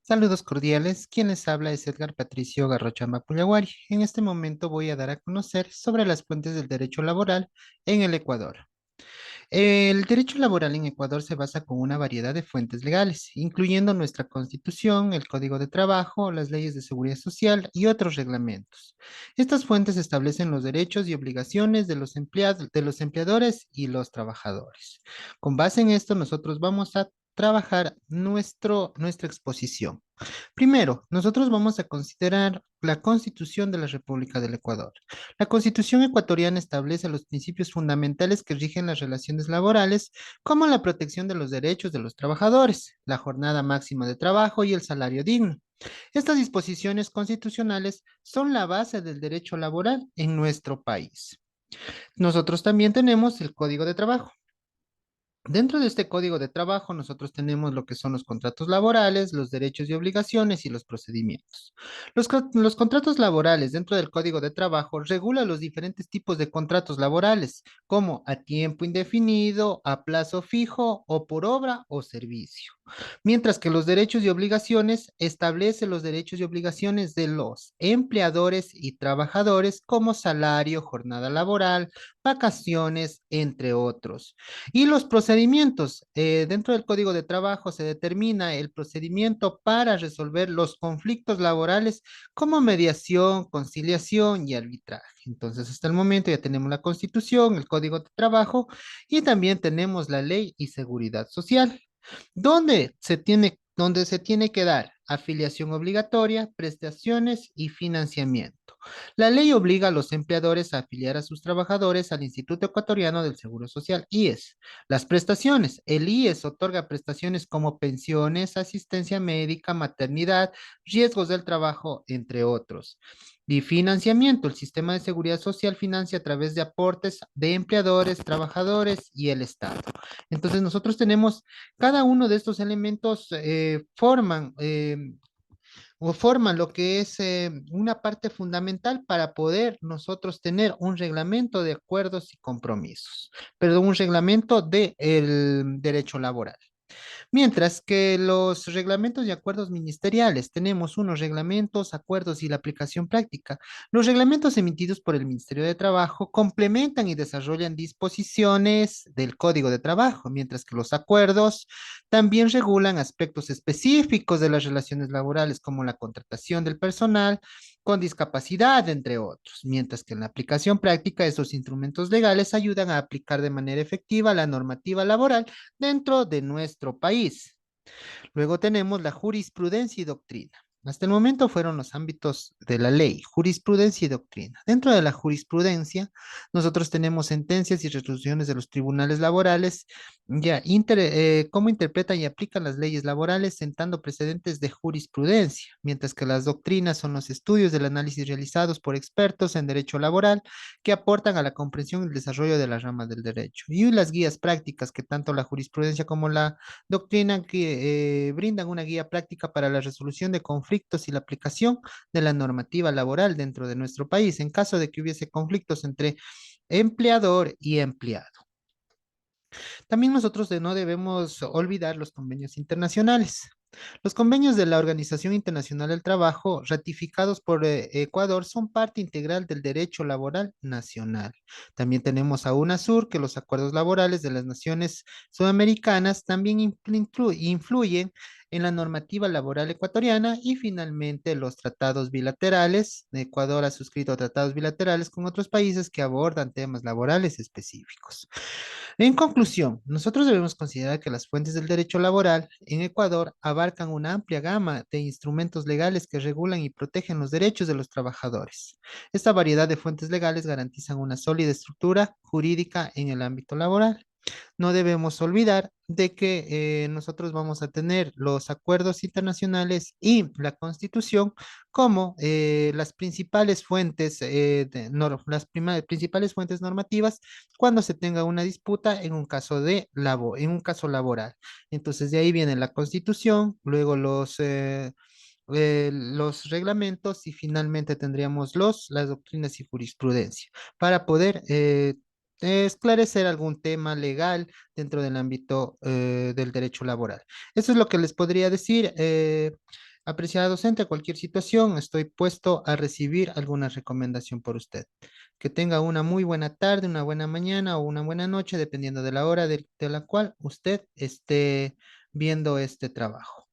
Saludos cordiales. Quien les habla es Edgar Patricio Garrocha Mapuyaguari. En este momento voy a dar a conocer sobre las fuentes del derecho laboral en el Ecuador. El derecho laboral en Ecuador se basa con una variedad de fuentes legales, incluyendo nuestra Constitución, el Código de Trabajo, las leyes de seguridad social y otros reglamentos. Estas fuentes establecen los derechos y obligaciones de los empleados, de los empleadores y los trabajadores. Con base en esto, nosotros vamos a trabajar nuestra exposición. Primero, nosotros vamos a considerar la Constitución de la República del Ecuador. La Constitución ecuatoriana establece los principios fundamentales que rigen las relaciones laborales, como la protección de los derechos de los trabajadores, la jornada máxima de trabajo y el salario digno. Estas disposiciones constitucionales son la base del derecho laboral en nuestro país. Nosotros también tenemos el Código de Trabajo. Dentro de este código de trabajo, nosotros tenemos lo que son los contratos laborales, los derechos y obligaciones y los procedimientos. Los contratos laborales dentro del código de trabajo regulan los diferentes tipos de contratos laborales, como a tiempo indefinido, a plazo fijo o por obra o servicio. Mientras que los derechos y obligaciones establece los derechos y obligaciones de los empleadores y trabajadores como salario, jornada laboral, vacaciones, entre otros. Y los procedimientos. Dentro del Código de Trabajo se determina el procedimiento para resolver los conflictos laborales como mediación, conciliación y arbitraje. Entonces, hasta el momento ya tenemos la Constitución, el Código de Trabajo y también tenemos la Ley y Seguridad Social. Donde se tiene que dar afiliación obligatoria, prestaciones y financiamiento. La ley obliga a los empleadores a afiliar a sus trabajadores al Instituto Ecuatoriano del Seguro Social, IES. Las prestaciones. El IES otorga prestaciones como pensiones, asistencia médica, maternidad, riesgos del trabajo, entre otros. Y financiamiento. El sistema de seguridad social financia a través de aportes de empleadores, trabajadores y el Estado. Entonces nosotros tenemos cada uno de estos elementos forman lo que es una parte fundamental para poder nosotros tener un reglamento de acuerdos y compromisos, perdón, un reglamento del derecho laboral. Mientras que los reglamentos y acuerdos ministeriales, tenemos unos reglamentos, acuerdos y la aplicación práctica. Los reglamentos emitidos por el Ministerio de Trabajo complementan y desarrollan disposiciones del Código de Trabajo, mientras que los acuerdos también regulan aspectos específicos de las relaciones laborales, como la contratación del personal con discapacidad, entre otros, mientras que en la aplicación práctica esos instrumentos legales ayudan a aplicar de manera efectiva la normativa laboral dentro de nuestro país. Luego tenemos la jurisprudencia y doctrina. Hasta el momento fueron los ámbitos de la ley, jurisprudencia y doctrina. Dentro de la jurisprudencia, nosotros tenemos sentencias y resoluciones de los tribunales laborales, cómo interpretan y aplican las leyes laborales, sentando precedentes de jurisprudencia, mientras que las doctrinas son los estudios del análisis realizados por expertos en derecho laboral que aportan a la comprensión y el desarrollo de las ramas del derecho. Y las guías prácticas que tanto la jurisprudencia como la doctrina que brindan una guía práctica para la resolución de conflictos y la aplicación de la normativa laboral dentro de nuestro país en caso de que hubiese conflictos entre empleador y empleado. También nosotros no debemos olvidar los convenios internacionales. Los convenios de la Organización Internacional del Trabajo, ratificados por Ecuador, son parte integral del derecho laboral nacional. También tenemos a UNASUR, que los acuerdos laborales de las naciones sudamericanas también influyen en la normativa laboral ecuatoriana y finalmente los tratados bilaterales. Ecuador ha suscrito tratados bilaterales con otros países que abordan temas laborales específicos. En conclusión, nosotros debemos considerar que las fuentes del derecho laboral en Ecuador abarcan una amplia gama de instrumentos legales que regulan y protegen los derechos de los trabajadores. Esta variedad de fuentes legales garantizan una sólida estructura jurídica en el ámbito laboral. No debemos olvidar de que nosotros vamos a tener los acuerdos internacionales y la Constitución como las principales fuentes, principales fuentes normativas cuando se tenga una disputa en un caso en un caso laboral. Entonces, de ahí viene la Constitución, luego los reglamentos y finalmente tendríamos las doctrinas y jurisprudencia para poder esclarecer algún tema legal dentro del ámbito del derecho laboral. Eso es lo que les podría decir. Apreciada docente, cualquier situación, estoy puesto a recibir alguna recomendación por usted. Que tenga una muy buena tarde, una buena mañana o una buena noche, dependiendo de la hora de la cual usted esté viendo este trabajo.